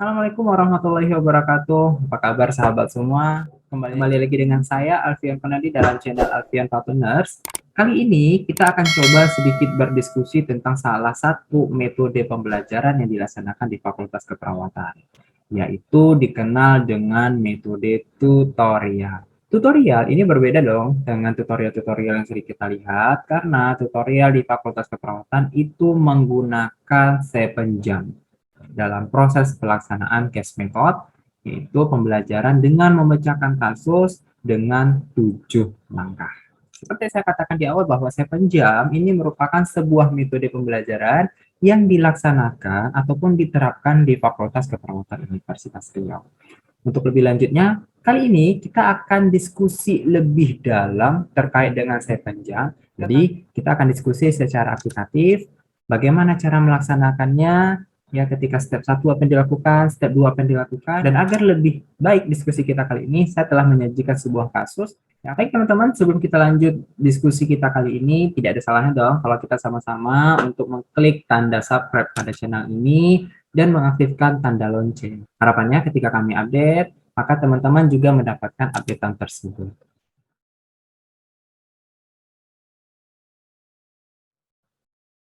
Assalamualaikum warahmatullahi wabarakatuh. Apa kabar sahabat semua? Kembali lagi dengan saya Alfian Penadi dalam channel Alfian Partners. Kali ini kita akan coba sedikit berdiskusi tentang salah satu metode pembelajaran yang dilaksanakan di Fakultas Keperawatan, yaitu dikenal dengan metode tutorial. Tutorial ini berbeda dong dengan tutorial-tutorial yang sering kita lihat, karena tutorial di Fakultas Keperawatan itu menggunakan 7 jam dalam proses pelaksanaan case method, yaitu pembelajaran dengan memecahkan kasus dengan 7 langkah. Seperti saya katakan di awal bahwa 7 jam ini merupakan sebuah metode pembelajaran yang dilaksanakan ataupun diterapkan di Fakultas Keperawatan Universitas Riau. Untuk lebih lanjutnya, kali ini kita akan diskusi lebih dalam terkait dengan 7 jam. Jadi, kita akan diskusi secara aplikatif, bagaimana cara melaksanakannya, ya ketika step 1 apa yang dilakukan, step 2 apa yang dilakukan, dan agar lebih baik diskusi kita kali ini, saya telah menyajikan sebuah kasus. Ya, baik teman-teman, sebelum kita lanjut diskusi kita kali ini, tidak ada salahnya dong kalau kita sama-sama untuk mengklik tanda subscribe pada channel ini dan mengaktifkan tanda lonceng. Harapannya ketika kami update, maka teman-teman juga mendapatkan updatean tersebut.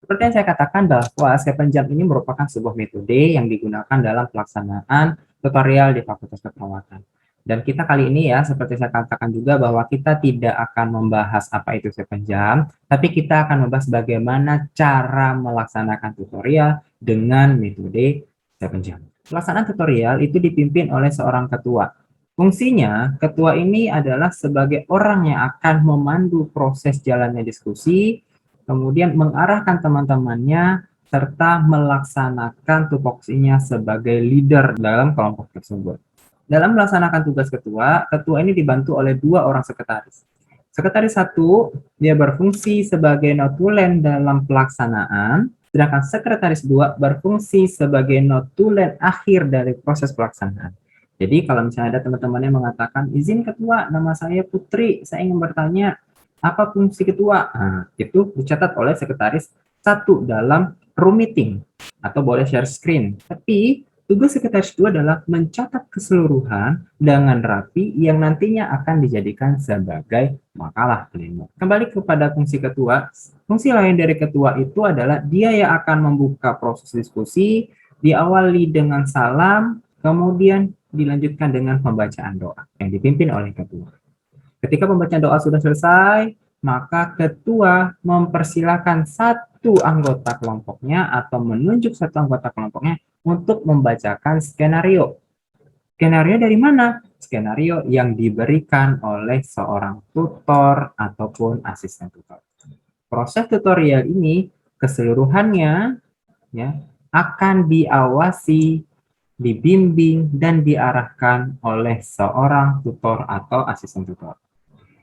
Seperti yang saya katakan bahwa 7 jam ini merupakan sebuah metode yang digunakan dalam pelaksanaan tutorial di Fakultas Keperawatan. Dan kita kali ini ya, seperti saya katakan juga bahwa kita tidak akan membahas apa itu 7 jam, tapi kita akan membahas bagaimana cara melaksanakan tutorial dengan metode 7 jam. Pelaksanaan tutorial itu dipimpin oleh seorang ketua. Fungsinya, ketua ini adalah sebagai orang yang akan memandu proses jalannya diskusi, kemudian mengarahkan teman-temannya, serta melaksanakan tupoksinya sebagai leader dalam kelompok tersebut. Dalam melaksanakan tugas ketua, ketua ini dibantu oleh 2 orang sekretaris. Sekretaris 1, dia berfungsi sebagai notulen dalam pelaksanaan, sedangkan sekretaris 2 berfungsi sebagai notulen akhir dari proses pelaksanaan. Jadi kalau misalnya ada teman-teman yang mengatakan, izin ketua, nama saya Putri, saya ingin bertanya, apa fungsi ketua? Nah, itu dicatat oleh sekretaris 1 dalam room meeting atau boleh share screen. Tapi tugas sekretaris 2 adalah mencatat keseluruhan dengan rapi yang nantinya akan dijadikan sebagai makalah pleno. Kembali kepada fungsi ketua, fungsi lain dari ketua itu adalah dia yang akan membuka proses diskusi, diawali dengan salam, kemudian dilanjutkan dengan pembacaan doa yang dipimpin oleh ketua. Ketika pembacaan doa sudah selesai, maka ketua mempersilahkan satu anggota kelompoknya atau menunjuk satu anggota kelompoknya untuk membacakan skenario. Skenario dari mana? Skenario yang diberikan oleh seorang tutor ataupun asisten tutor. Proses tutorial ini keseluruhannya ya akan diawasi, dibimbing, dan diarahkan oleh seorang tutor atau asisten tutor.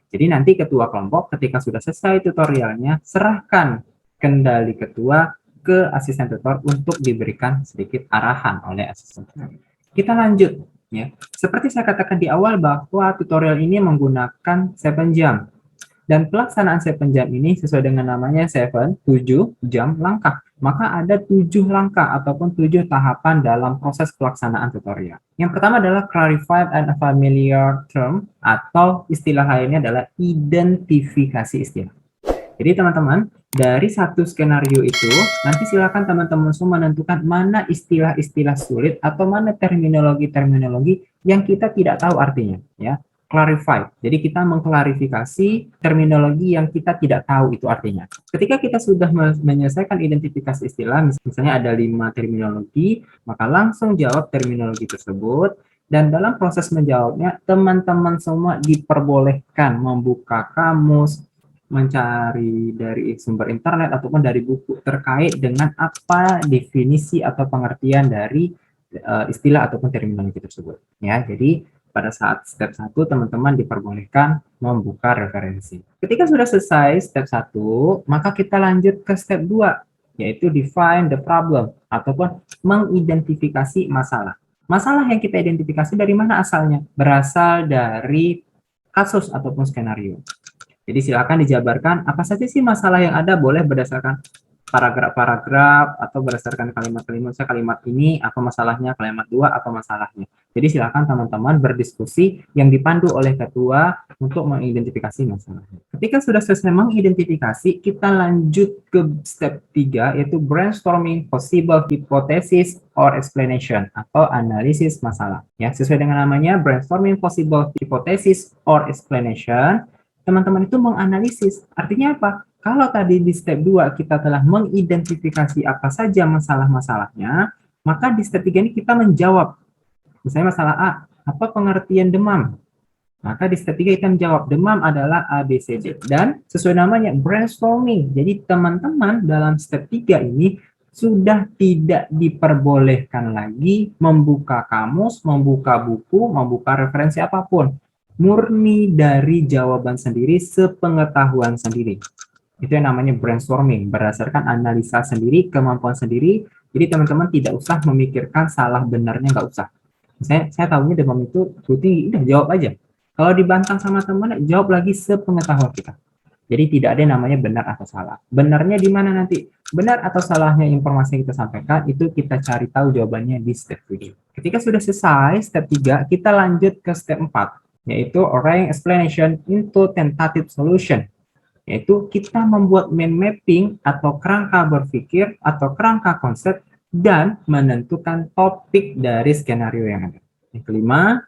Jadi nanti ketua kelompok ketika sudah selesai tutorialnya, serahkan kendali ketua ke asisten tutor untuk diberikan sedikit arahan oleh asisten tutor. Kita lanjut ya. Seperti saya katakan di awal bahwa tutorial ini menggunakan 7 jam. Dan pelaksanaan 7 jam ini sesuai dengan namanya 7 jam langkah. Maka ada 7 langkah ataupun 7 tahapan dalam proses pelaksanaan tutorial. Yang pertama adalah clarified and familiar term, atau istilah lainnya adalah identifikasi istilah. Jadi teman-teman, dari satu skenario itu, nanti silakan teman-teman semua menentukan mana istilah-istilah sulit atau mana terminologi-terminologi yang kita tidak tahu artinya, ya. Clarify. Jadi kita mengklarifikasi terminologi yang kita tidak tahu itu artinya. Ketika kita sudah menyelesaikan identifikasi istilah, misalnya ada 5 terminologi, maka langsung jawab terminologi tersebut. Dan dalam proses menjawabnya, teman-teman semua diperbolehkan membuka kamus, mencari dari sumber internet ataupun dari buku terkait dengan apa definisi atau pengertian dari istilah ataupun terminologi tersebut. Ya, jadi pada saat step 1 teman-teman diperbolehkan membuka referensi. Ketika sudah selesai step 1, maka kita lanjut ke step 2, yaitu define the problem ataupun mengidentifikasi masalah. Masalah yang kita identifikasi dari mana asalnya? Berasal dari kasus ataupun skenario. Jadi silakan dijabarkan apa saja sih masalah yang ada, boleh berdasarkan paragraf-paragraf atau berdasarkan kalimat-kalimat, saya kalimat ini apa masalahnya, kalimat dua apa masalahnya. Jadi silakan teman-teman berdiskusi yang dipandu oleh ketua untuk mengidentifikasi masalahnya. Ketika sudah selesai mengidentifikasi, kita lanjut ke step 3, yaitu brainstorming possible hypothesis or explanation atau analisis masalah. Ya, sesuai dengan namanya brainstorming possible hypothesis or explanation, teman-teman itu menganalisis. Artinya apa? Kalau tadi di step 2 kita telah mengidentifikasi apa saja masalah-masalahnya, maka di step 3 ini kita menjawab. Misalnya masalah A, apa pengertian demam? Maka di step 3 kita menjawab, demam adalah A, B, C, D. Dan sesuai namanya, brainstorming. Jadi teman-teman dalam step 3 ini sudah tidak diperbolehkan lagi membuka kamus, membuka buku, membuka referensi apapun. Murni dari jawaban sendiri, sepengetahuan sendiri. Itu yang namanya brainstorming, berdasarkan analisa sendiri, kemampuan sendiri. Jadi teman-teman tidak usah memikirkan salah benarnya, nggak usah. Saya tahunya demam itu suhu tinggi, udah jawab aja. Kalau dibantang sama teman, jawab lagi sepengetahuan kita. Jadi tidak ada yang namanya benar atau salah. Benarnya di mana nanti? Benar atau salahnya informasi yang kita sampaikan, itu kita cari tahu jawabannya di step 7. Ketika sudah selesai step 3, kita lanjut ke step 4, yaitu arranging explanation into tentative solution. Yaitu kita membuat mind mapping atau kerangka berpikir atau kerangka konsep dan menentukan topik dari skenario yang ada. Yang kelima,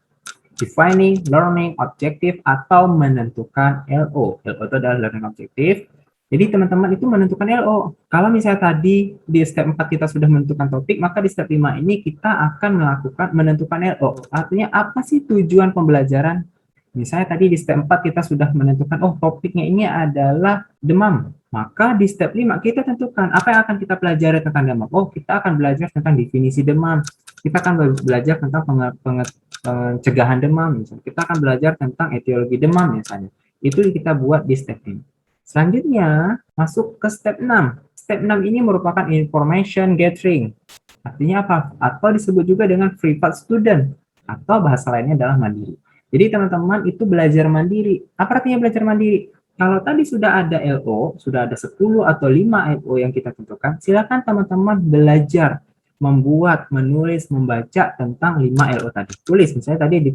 defining learning objective atau menentukan LO. LO itu adalah learning objective. Jadi teman-teman itu menentukan LO. Kalau misalnya tadi di step 4 kita sudah menentukan topik, maka di step 5 ini kita akan menentukan LO. Artinya apa sih tujuan pembelajaran? Misalnya tadi di step 4 kita sudah menentukan, oh topiknya ini adalah demam. Maka di step 5 kita tentukan apa yang akan kita pelajari tentang demam. Oh, kita akan belajar tentang definisi demam. Kita akan belajar tentang pencegahan demam. Misalnya. Kita akan belajar tentang etiologi demam misalnya. Itu kita buat di step ini. Selanjutnya, masuk ke step 6. Step 6 ini merupakan information gathering. Artinya apa? Atau disebut juga dengan private student. Atau bahasa lainnya adalah mandiri. Jadi teman-teman itu belajar mandiri. Apa artinya belajar mandiri? Kalau tadi sudah ada LO, sudah ada 10 atau 5 LO yang kita tentukan, silakan teman-teman belajar membuat, menulis, membaca tentang 5 LO tadi. Tulis, misalnya tadi di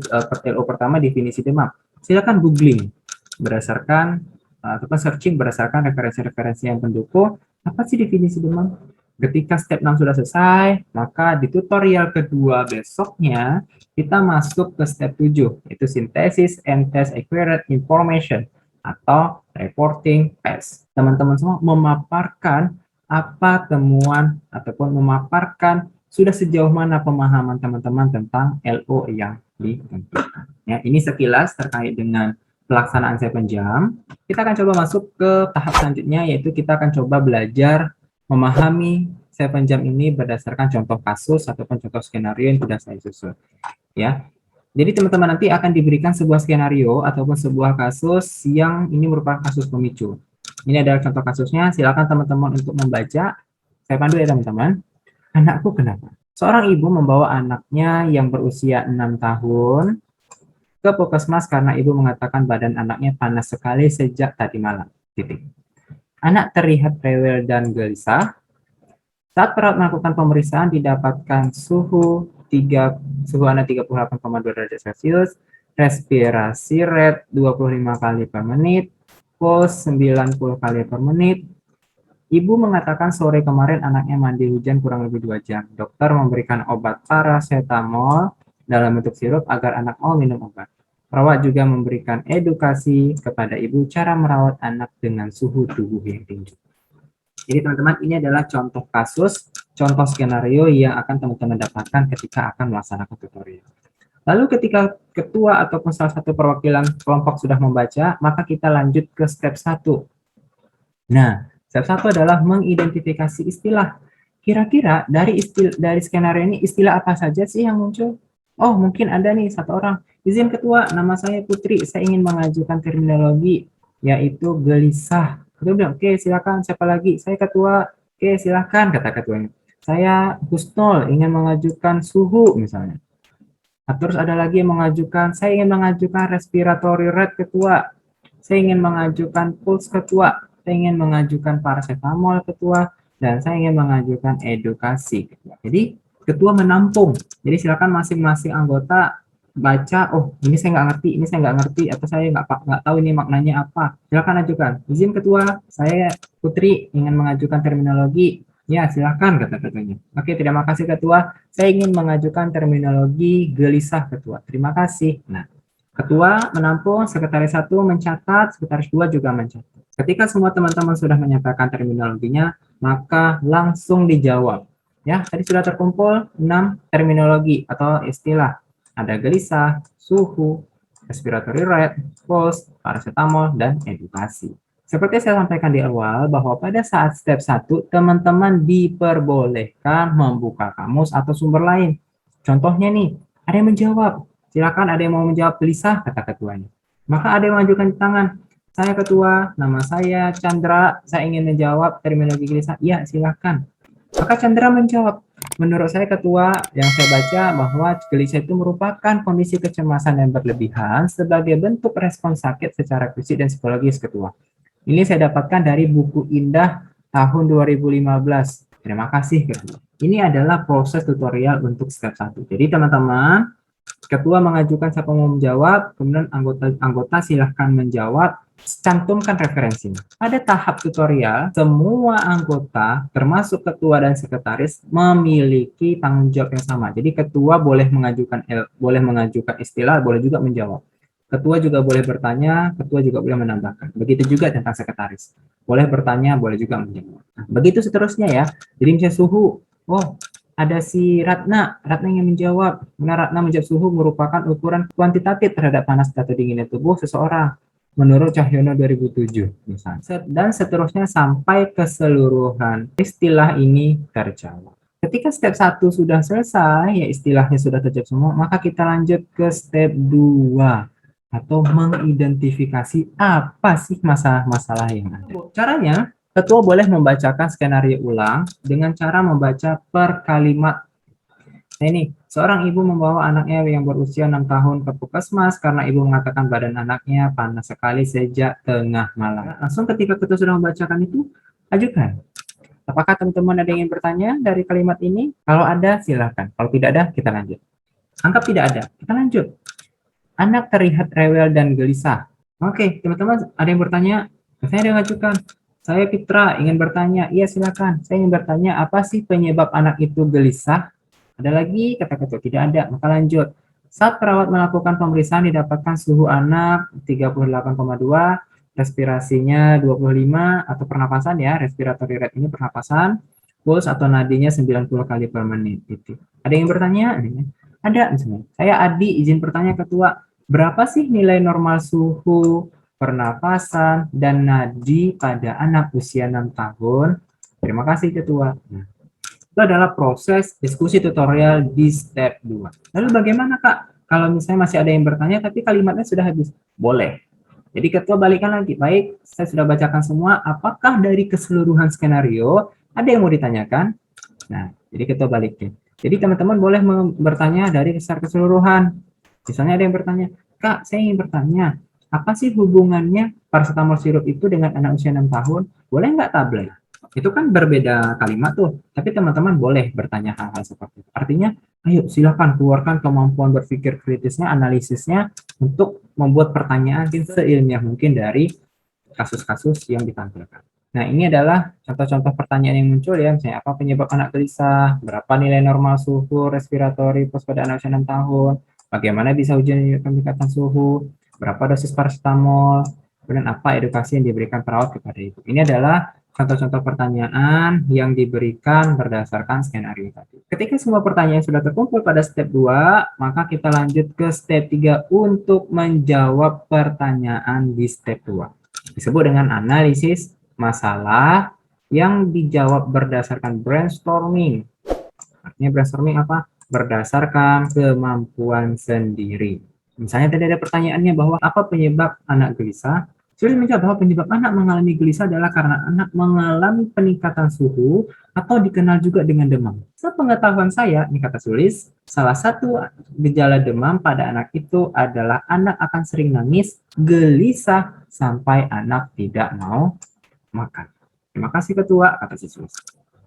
LO pertama definisi demam. Silakan googling berdasarkan ataupun searching berdasarkan referensi-referensi yang pendukung. Apa sih definisi demam? Ketika step 6 sudah selesai, maka di tutorial kedua besoknya kita masuk ke step 7, yaitu synthesis and test accurate information atau reporting test. Teman-teman semua memaparkan apa temuan ataupun memaparkan sudah sejauh mana pemahaman teman-teman tentang LO yang ditentukan. Ya, ini sekilas terkait dengan pelaksanaan 7 jam. Kita akan coba masuk ke tahap selanjutnya, yaitu kita akan coba belajar memahami 7 jam ini berdasarkan contoh kasus ataupun contoh skenario yang sudah saya susun. Ya, jadi teman-teman nanti akan diberikan sebuah skenario ataupun sebuah kasus yang ini merupakan kasus pemicu. Ini adalah contoh kasusnya, silakan teman-teman untuk membaca. Saya pandu ya teman-teman. Anakku kenapa? Seorang ibu membawa anaknya yang berusia 6 tahun ke puskesmas karena ibu mengatakan badan anaknya panas sekali sejak tadi malam. Titik. Anak terlihat rewel dan gelisah. Saat perawat melakukan pemeriksaan didapatkan suhu anak 38,2 derajat Celcius, respirasi rate 25 kali per menit, pulse 90 kali per menit. Ibu mengatakan sore kemarin anaknya mandi hujan kurang lebih 2 jam. Dokter memberikan obat paracetamol dalam bentuk sirup agar anak mau minum obat. Perawat juga memberikan edukasi kepada ibu cara merawat anak dengan suhu tubuh yang tinggi. Jadi teman-teman, ini adalah contoh kasus, contoh skenario yang akan teman-teman dapatkan ketika akan melaksanakan tutorial. Lalu ketika ketua ataupun salah satu perwakilan kelompok sudah membaca, maka kita lanjut ke step 1. Nah, step 1 adalah mengidentifikasi istilah. Kira-kira dari skenario ini istilah apa saja sih yang muncul? Oh, mungkin ada nih satu orang. Izin ketua, nama saya Putri, saya ingin mengajukan terminologi yaitu gelisah. Dia bilang, oke silakan, siapa lagi? Saya ketua, oke silakan, kata ketuanya. Saya Husnul, ingin mengajukan suhu misalnya. Nah, terus ada lagi yang mengajukan, saya ingin mengajukan respiratory rate ketua. Saya ingin mengajukan pulse ketua. Saya ingin mengajukan paracetamol ketua. dan saya ingin mengajukan edukasi. Jadi ketua menampung. Jadi silakan masing-masing anggota baca, oh ini saya nggak ngerti, ini saya nggak ngerti, atau saya nggak tahu ini maknanya apa. Silakan ajukan. Izin ketua, saya Putri ingin mengajukan terminologi. Ya silakan, kata ketuanya. Oke, terima kasih ketua. Saya ingin mengajukan terminologi gelisah ketua. Terima kasih. Nah, ketua menampung, sekretaris 1 mencatat, sekretaris 2 juga mencatat. Ketika semua teman-teman sudah menyatakan terminologinya, maka langsung dijawab. Ya, tadi sudah terkumpul 6 terminologi atau istilah. Ada gelisah, suhu, respiratory rate, pulse, paracetamol, dan edukasi. Seperti saya sampaikan di awal, bahwa pada saat step 1, teman-teman diperbolehkan membuka kamus atau sumber lain. Contohnya nih, ada yang menjawab. Silakan, ada yang mau menjawab gelisah, kata ketuanya. Maka ada yang mengajukan tangan. Saya ketua, nama saya Chandra, saya ingin menjawab terminologi gelisah. Iya, silakan. Maka Chandra menjawab, menurut saya ketua, yang saya baca bahwa gelisah itu merupakan kondisi kecemasan yang berlebihan sebagai bentuk respons sakit secara fisik dan psikologis ketua. Ini saya dapatkan dari buku Indah tahun 2015. Terima kasih ketua. Ini adalah proses tutorial untuk step 1. Jadi teman-teman, ketua mengajukan siapa mau menjawab, kemudian anggota silahkan menjawab, cantumkan referensinya. Pada tahap tutorial, semua anggota, termasuk ketua dan sekretaris, memiliki tanggung jawab yang sama. Jadi ketua boleh mengajukan istilah, boleh juga menjawab. Ketua juga boleh bertanya, ketua juga boleh menambahkan. Begitu juga tentang sekretaris. Boleh bertanya, boleh juga menjawab. Nah, begitu seterusnya ya. Jadi misalnya suhu, oh ada si Ratna yang menjawab. Ratna menjawab suhu merupakan ukuran kuantitatif terhadap panas atau dinginnya tubuh seseorang menurut Cahyono 2007 misalnya. Dan seterusnya sampai keseluruhan istilah ini terjawab. Ketika step 1 sudah selesai, ya istilahnya sudah terjawab semua, maka kita lanjut ke step 2 atau mengidentifikasi apa sih masalah-masalah yang ada. Caranya, ketua boleh membacakan skenario ulang dengan cara membaca per kalimat. Nah ini, seorang ibu membawa anaknya yang berusia 6 tahun ke puskesmas karena ibu mengatakan badan anaknya panas sekali sejak tengah malam. Langsung ketika ketua sudah membacakan itu, ajukan. Apakah teman-teman ada yang ingin bertanya dari kalimat ini? Kalau ada, silakan. Kalau tidak ada, kita lanjut. Anggap tidak ada, kita lanjut. Anak terlihat rewel dan gelisah. Oke, teman-teman ada yang bertanya? Saya ada yang mengajukan. Saya Fitra, ingin bertanya. Iya, silakan. Saya ingin bertanya, apa sih penyebab anak itu gelisah? Ada lagi? Kata ketua, tidak ada. Maka lanjut. Saat perawat melakukan pemeriksaan, didapatkan suhu anak 38,2, respirasinya 25, atau pernapasan ya, respiratory rate ini pernapasan, pulse atau nadinya 90 kali per menit. Gitu. Ada yang bertanya? Ada misalnya. Saya Adi, izin bertanya ketua, berapa sih nilai normal suhu, pernapasan, dan nadi pada anak usia 6 tahun? Terima kasih ketua. Nah, itu adalah proses diskusi tutorial di step 2. Lalu bagaimana Kak? Kalau misalnya masih ada yang bertanya tapi kalimatnya sudah habis? Boleh. Jadi ketua balikan lagi. Baik, saya sudah bacakan semua. Apakah dari keseluruhan skenario ada yang mau ditanyakan? Nah, jadi ketua balikin. Jadi teman-teman boleh bertanya dari secara keseluruhan. Misalnya ada yang bertanya, Kak, saya ingin bertanya, apa sih hubungannya paracetamol sirup itu dengan anak usia 6 tahun? Boleh nggak tablet? Itu kan berbeda kalimat tuh, tapi teman-teman boleh bertanya hal-hal seperti itu. Artinya, ayo silakan keluarkan kemampuan berpikir kritisnya, analisisnya untuk membuat pertanyaan seilmiah mungkin dari kasus-kasus yang ditampilkan. Nah, ini adalah contoh-contoh pertanyaan yang muncul ya, misalnya apa penyebab anak gelisah, berapa nilai normal suhu respiratori pos pada anak usia 6 tahun, bagaimana bisa ujian peningkatan suhu, berapa dosis paracetamol, kemudian apa edukasi yang diberikan perawat kepada ibu. Ini adalah contoh-contoh pertanyaan yang diberikan berdasarkan skenario tadi. Ketika semua pertanyaan sudah terkumpul pada step 2, maka kita lanjut ke step 3 untuk menjawab pertanyaan di step 2. Disebut dengan analisis masalah yang dijawab berdasarkan brainstorming. Artinya brainstorming apa? Berdasarkan kemampuan sendiri. Misalnya tadi ada pertanyaannya bahwa apa penyebab anak gelisah? Sulit menjawab bahwa penyebab anak mengalami gelisah adalah karena anak mengalami peningkatan suhu atau dikenal juga dengan demam. Sepengetahuan saya, ini kata Sulis, salah satu gejala demam pada anak itu adalah anak akan sering nangis, gelisah, sampai anak tidak mau makan. Terima kasih Ketua, kata si Sulis.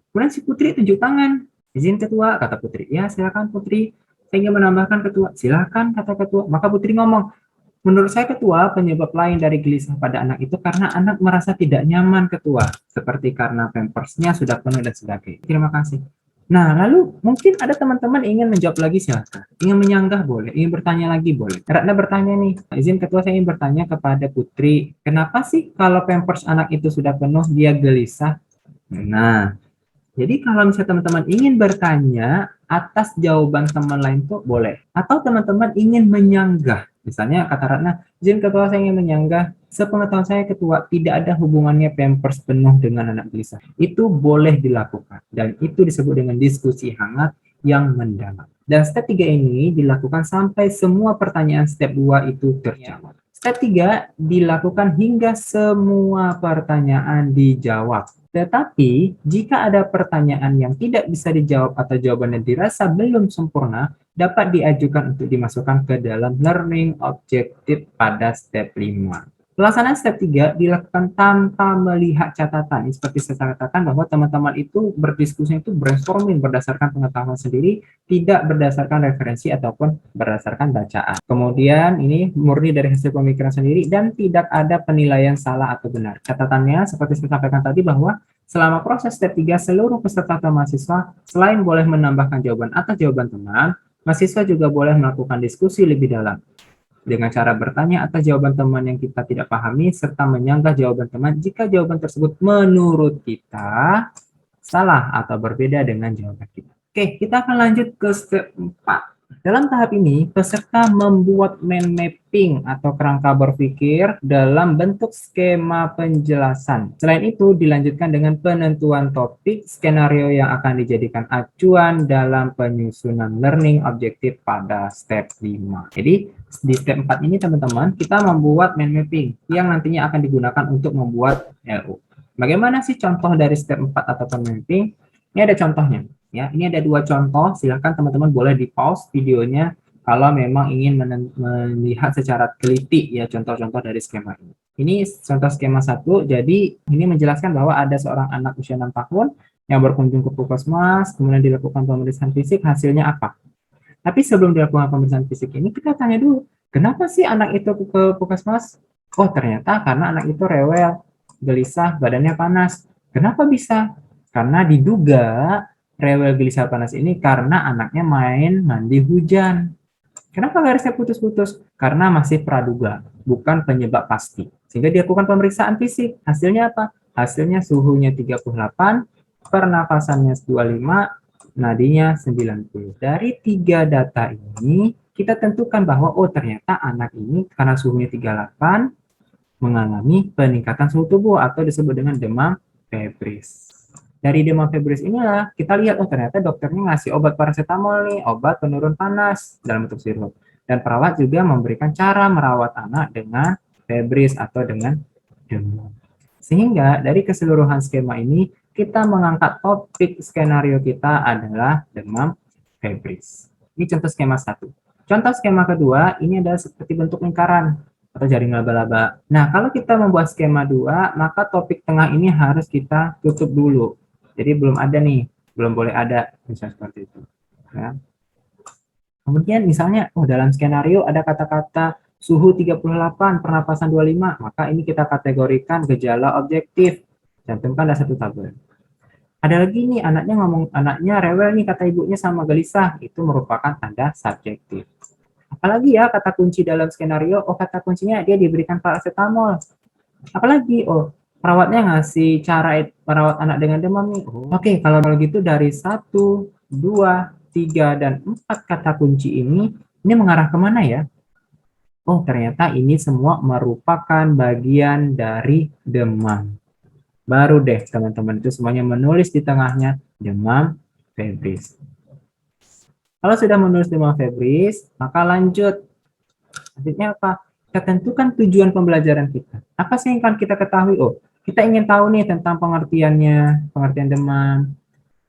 Kemudian si Putri tunjuk tangan. Izin ketua, kata Putri. Ya, silakan Putri. Saya ingin menambahkan ketua. Silakan, kata ketua. Maka Putri ngomong, menurut saya ketua, penyebab lain dari gelisah pada anak itu karena anak merasa tidak nyaman ketua. Seperti karena pampersnya sudah penuh dan sebagainya. Terima kasih. Nah, lalu mungkin ada teman-teman ingin menjawab lagi silakan. Ingin menyanggah boleh, ingin bertanya lagi boleh. Ratna bertanya nih, izin ketua saya ingin bertanya kepada Putri, kenapa sih kalau pampers anak itu sudah penuh dia gelisah? Nah, jadi kalau misalnya teman-teman ingin bertanya atas jawaban teman lain tuh boleh. Atau teman-teman ingin menyanggah. Misalnya kata Ratna, izin ketua saya ingin menyanggah. Sepengetahuan saya ketua tidak ada hubungannya pampers penuh dengan anak gelisah. Itu boleh dilakukan. Dan itu disebut dengan diskusi hangat yang mendalam. Dan step 3 ini dilakukan sampai semua pertanyaan step 2 itu terjawab. Step 3 dilakukan hingga semua pertanyaan dijawab. Tetapi, jika ada pertanyaan yang tidak bisa dijawab atau jawabannya dirasa belum sempurna, dapat diajukan untuk dimasukkan ke dalam learning objective pada step 5. Pelaksanaan step 3 dilakukan tanpa melihat catatan. Seperti saya katakan bahwa teman-teman itu berdiskusi itu brainstorming berdasarkan pengetahuan sendiri, tidak berdasarkan referensi ataupun berdasarkan bacaan. Kemudian ini murni dari hasil pemikiran sendiri dan tidak ada penilaian salah atau benar. Catatannya seperti saya sampaikan tadi bahwa selama proses step 3 seluruh peserta atau mahasiswa selain boleh menambahkan jawaban atas jawaban teman, mahasiswa juga boleh melakukan diskusi lebih dalam dengan cara bertanya atas jawaban teman yang kita tidak pahami serta menyanggah jawaban teman jika jawaban tersebut menurut kita salah atau berbeda dengan jawaban kita. Oke, kita akan lanjut ke step 4. Dalam tahap ini, peserta membuat mind mapping atau kerangka berpikir dalam bentuk skema penjelasan. Selain itu, dilanjutkan dengan penentuan topik skenario yang akan dijadikan acuan dalam penyusunan learning objektif pada step 5. Jadi, di step 4 ini teman-teman, kita membuat mind mapping yang nantinya akan digunakan untuk membuat LO. Bagaimana sih contoh dari step 4 atau mind mapping? Ini ada contohnya. Ya, ini ada 2 contoh. Silakan teman-teman boleh di pause videonya kalau memang ingin melihat secara teliti ya contoh-contoh dari skema ini. Ini contoh skema 1. Jadi ini menjelaskan bahwa ada seorang anak usia 6 tahun yang berkunjung ke puskesmas, kemudian dilakukan pemeriksaan fisik, hasilnya apa? Tapi sebelum dilakukan pemeriksaan fisik ini kita tanya dulu, kenapa sih anak itu ke puskesmas? Oh, ternyata karena anak itu rewel, gelisah, badannya panas. Kenapa bisa? Karena diduga rewel gelisah panas ini karena anaknya main mandi hujan. Kenapa garisnya putus-putus? Karena masih praduga, bukan penyebab pasti. Sehingga dilakukan pemeriksaan fisik. Hasilnya apa? Hasilnya suhunya 38, pernafasannya 25, nadinya 90. Dari 3 data ini, kita tentukan bahwa oh ternyata anak ini karena suhunya 38 mengalami peningkatan suhu tubuh atau disebut dengan demam febris. Dari demam febris inilah kita lihat, oh ternyata dokternya ngasih obat paracetamol nih, obat penurun panas dalam bentuk sirup. Dan perawat juga memberikan cara merawat anak dengan febris atau dengan demam. Sehingga dari keseluruhan skema ini, kita mengangkat topik skenario kita adalah demam febris. Ini contoh skema 1. Contoh skema kedua, ini adalah seperti bentuk lingkaran atau jaring laba-laba. Nah, kalau kita membuat skema 2, maka topik tengah ini harus kita tutup dulu. Jadi belum ada nih, belum boleh ada, misalnya seperti itu. Ya. Kemudian misalnya, oh dalam skenario ada kata-kata suhu 38, pernapasan 25, maka ini kita kategorikan gejala objektif. Cantumkan dalam satu tabel. Ada lagi nih, anaknya rewel nih kata ibunya sama gelisah, itu merupakan tanda subjektif. Apalagi ya kata kunci dalam skenario, oh kata kuncinya dia diberikan paracetamol. Apalagi, oh perawatnya ngasih cara merawat anak dengan demam nih. Oke, kalau gitu dari 1, 2, 3, dan 4 kata kunci ini mengarah kemana ya? Oh, ternyata ini semua merupakan bagian dari demam. Baru deh teman-teman itu semuanya menulis di tengahnya demam febris. Kalau sudah menulis demam febris, maka lanjut. Selanjutnya apa? Kita tentukan tujuan pembelajaran kita. Apa sih yang akan kita ketahui? Oh, kita ingin tahu nih tentang pengertiannya, pengertian demam,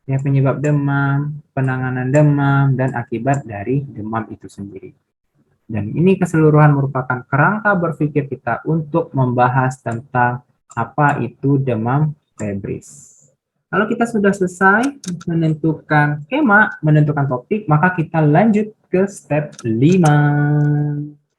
ya penyebab demam, penanganan demam, dan akibat dari demam itu sendiri. Dan ini keseluruhan merupakan kerangka berpikir kita untuk membahas tentang apa itu demam febris. Kalau kita sudah selesai menentukan skema, menentukan topik, maka kita lanjut ke step 5.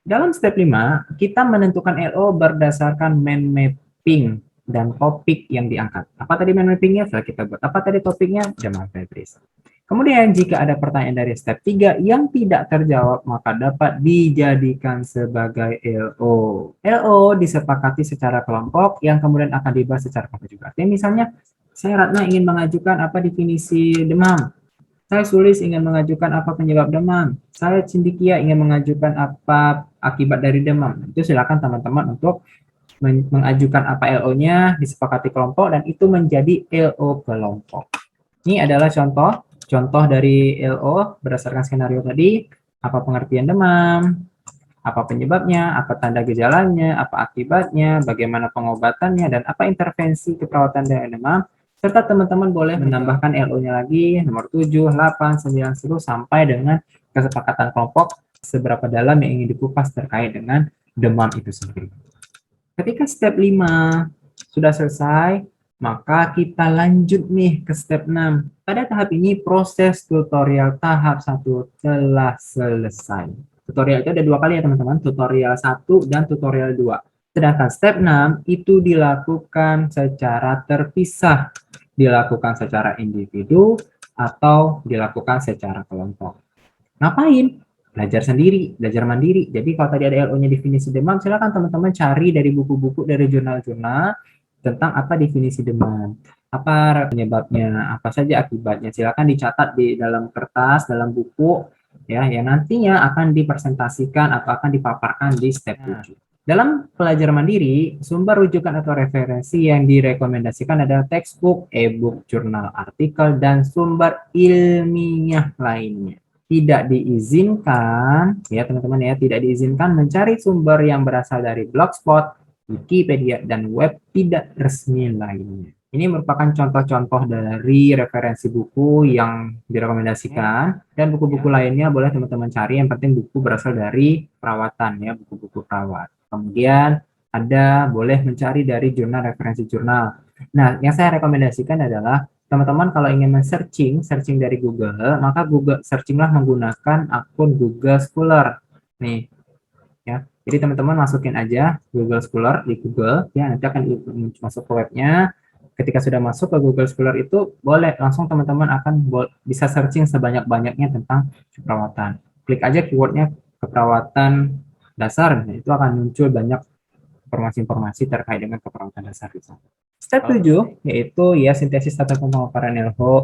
Dalam step 5, kita menentukan LO berdasarkan mind mapping dan topik yang diangkat. Apa tadi mind mappingnya? Setelah kita buat. Apa tadi topiknya? Jamal Febris. Kemudian jika ada pertanyaan dari step 3 yang tidak terjawab, maka dapat dijadikan sebagai LO. LO disepakati secara kelompok yang kemudian akan dibahas secara kelompok juga. Artinya misalnya, saya Ratna ingin mengajukan apa definisi demam. Saya Sulis ingin mengajukan apa penyebab demam. Saya Cendikia ingin mengajukan apa akibat dari demam. Itu silakan teman-teman untuk mengajukan apa LO-nya, disepakati kelompok, dan itu menjadi LO kelompok. Ini adalah contoh dari LO berdasarkan skenario tadi. Apa pengertian demam, apa penyebabnya, apa tanda gejalanya, apa akibatnya, bagaimana pengobatannya, dan apa intervensi keperawatan dari demam. Serta teman-teman boleh menambahkan LO-nya lagi, nomor 7, 8, 9, 10, sampai dengan kesepakatan kelompok seberapa dalam yang ingin dikupas terkait dengan demam itu sendiri. Ketika step 5 sudah selesai, maka kita lanjut nih ke step 6. Pada tahap ini proses tutorial tahap 1 telah selesai. Tutorial itu ada 2 kali ya teman-teman, tutorial 1 dan tutorial 2. Sedangkan step 6 itu dilakukan secara terpisah, dilakukan secara individu atau dilakukan secara kelompok. Ngapain? Belajar sendiri, belajar mandiri. Jadi kalau tadi ada LO-nya definisi demam, silakan teman-teman cari dari buku-buku, dari jurnal-jurnal tentang apa definisi demam, apa penyebabnya, apa saja akibatnya. Silakan dicatat di dalam kertas, dalam buku, ya, yang nantinya akan dipresentasikan atau akan dipaparkan di step 7. Dalam pelajaran mandiri, sumber rujukan atau referensi yang direkomendasikan adalah textbook, e-book, jurnal, artikel, dan sumber ilmiah lainnya. Tidak diizinkan, ya teman-teman ya, tidak diizinkan mencari sumber yang berasal dari Blogspot, Wikipedia, dan web tidak resmi lainnya. Ini merupakan contoh-contoh dari referensi buku yang direkomendasikan, dan buku-buku lainnya boleh teman-teman cari, yang penting buku berasal dari perawatan ya, buku-buku perawat. Kemudian ada boleh mencari dari jurnal, referensi jurnal. Nah, yang saya rekomendasikan adalah teman-teman kalau ingin searching dari Google, maka Google searchinglah menggunakan akun Google Scholar. Nih, ya. Jadi teman-teman masukin aja Google Scholar di Google, ya nanti akan masuk ke webnya. Ketika sudah masuk ke Google Scholar itu, boleh langsung teman-teman akan bisa searching sebanyak-banyaknya tentang keperawatan. Klik aja keywordnya keperawatan dasar, itu akan muncul banyak informasi-informasi terkait dengan keperawatan dasar di sana. Step 7 yaitu ya sintesis atau pemaparan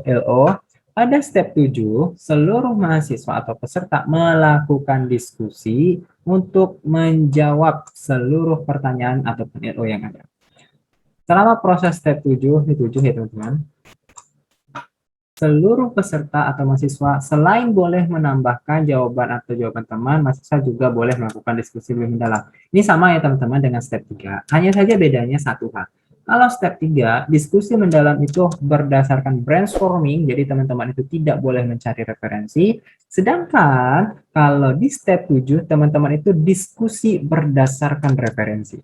LO. Pada step 7, seluruh mahasiswa atau peserta melakukan diskusi untuk menjawab seluruh pertanyaan ataupun LO yang ada. Selama proses step 7, ini 7 ya teman-teman, seluruh peserta atau mahasiswa selain boleh menambahkan jawaban atau jawaban teman, mahasiswa juga boleh melakukan diskusi lebih mendalam. Ini sama ya teman-teman dengan step 3. Hanya saja bedanya satu hal. Kalau step 3, diskusi mendalam itu berdasarkan brainstorming, jadi teman-teman itu tidak boleh mencari referensi. Sedangkan kalau di step 7, teman-teman itu diskusi berdasarkan referensi.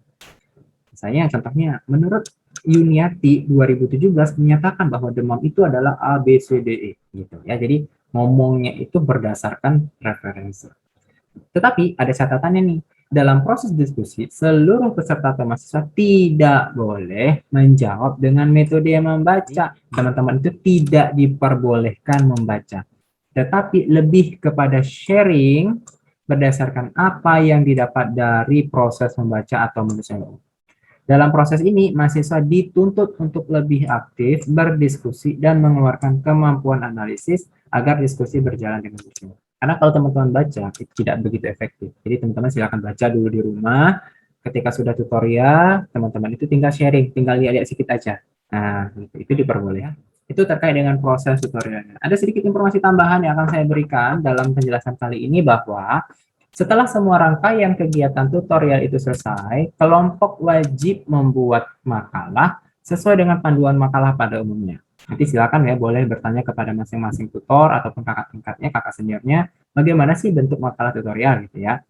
Misalnya contohnya, menurut Yuniati 2017 menyatakan bahwa demam itu adalah A, B, C, D, E. Gitu ya. Jadi ngomongnya itu berdasarkan referensi. Tetapi ada catatannya nih. Dalam proses diskusi, seluruh peserta atau mahasiswa tidak boleh menjawab dengan metode yang membaca. Teman-teman itu tidak diperbolehkan membaca. Tetapi lebih kepada sharing berdasarkan apa yang didapat dari proses membaca atau menulis. Dalam proses ini, mahasiswa dituntut untuk lebih aktif, berdiskusi, dan mengeluarkan kemampuan analisis agar diskusi berjalan dengan maksimal. Karena kalau teman-teman baca, itu tidak begitu efektif. Jadi teman-teman silakan baca dulu di rumah. Ketika sudah tutorial, teman-teman itu tinggal sharing, tinggal lihat-lihat sedikit aja. Nah, itu diperbolehkan. Itu terkait dengan proses tutorialnya. Ada sedikit informasi tambahan yang akan saya berikan dalam penjelasan kali ini bahwa setelah semua rangkaian kegiatan tutorial itu selesai, kelompok wajib membuat makalah sesuai dengan panduan makalah pada umumnya. Nanti silakan ya, boleh bertanya kepada masing-masing tutor ataupun kakak tingkatnya, kakak seniornya, bagaimana sih bentuk makalah tutorial gitu ya.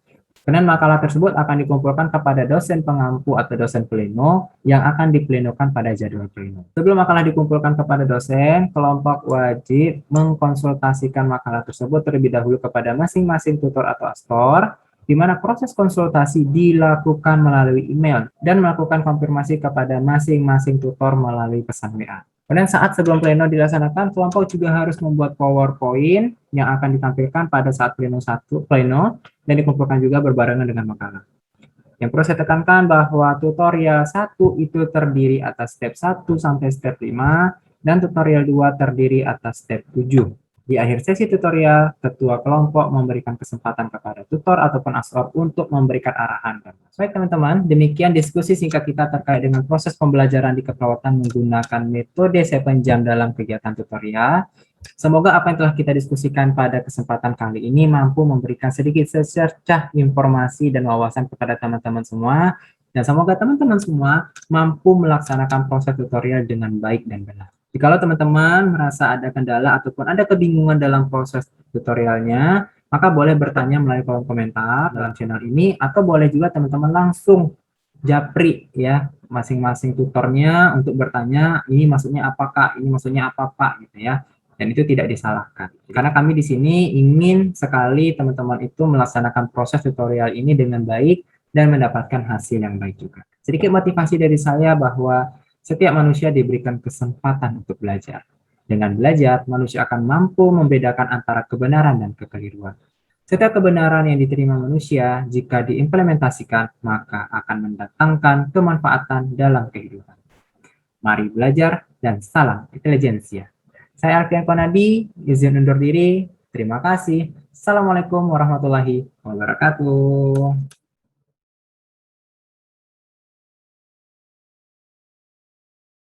Kemudian makalah tersebut akan dikumpulkan kepada dosen pengampu atau dosen pleno yang akan diplenokan pada jadwal pleno. Sebelum makalah dikumpulkan kepada dosen, kelompok wajib mengkonsultasikan makalah tersebut terlebih dahulu kepada masing-masing tutor atau astor, di mana proses konsultasi dilakukan melalui email dan melakukan konfirmasi kepada masing-masing tutor melalui pesan WA. Kemudian saat sebelum pleno dilaksanakan, kelompok juga harus membuat PowerPoint yang akan ditampilkan pada saat pleno dan dikumpulkan juga berbarengan dengan makalah. Yang perlu saya tekankan bahwa tutorial 1 itu terdiri atas step 1 sampai step 5 dan tutorial 2 terdiri atas step 7. Di akhir sesi tutorial, ketua kelompok memberikan kesempatan kepada tutor ataupun asor untuk memberikan arahan. Baik teman-teman, demikian diskusi singkat kita terkait dengan proses pembelajaran di keperawatan menggunakan metode 7 jam dalam kegiatan tutorial. Semoga apa yang telah kita diskusikan pada kesempatan kali ini mampu memberikan sedikit secercah informasi dan wawasan kepada teman-teman semua. Dan semoga teman-teman semua mampu melaksanakan proses tutorial dengan baik dan benar. Jikalau teman-teman merasa ada kendala ataupun ada kebingungan dalam proses tutorialnya, maka boleh bertanya melalui kolom komentar dalam channel ini, atau boleh juga teman-teman langsung japri ya masing-masing tutornya untuk bertanya, ini maksudnya apakah, ini maksudnya apa Pak, gitu ya. Dan itu tidak disalahkan. Karena kami di sini ingin sekali teman-teman itu melaksanakan proses tutorial ini dengan baik dan mendapatkan hasil yang baik juga. Sedikit motivasi dari saya bahwa setiap manusia diberikan kesempatan untuk belajar. Dengan belajar, manusia akan mampu membedakan antara kebenaran dan kekeliruan. Setiap kebenaran yang diterima manusia, jika diimplementasikan, maka akan mendatangkan kemanfaatan dalam kehidupan. Mari belajar dan salam intelijensia. Saya Alfian Konadi, izin undur diri. Terima kasih. Assalamualaikum warahmatullahi wabarakatuh.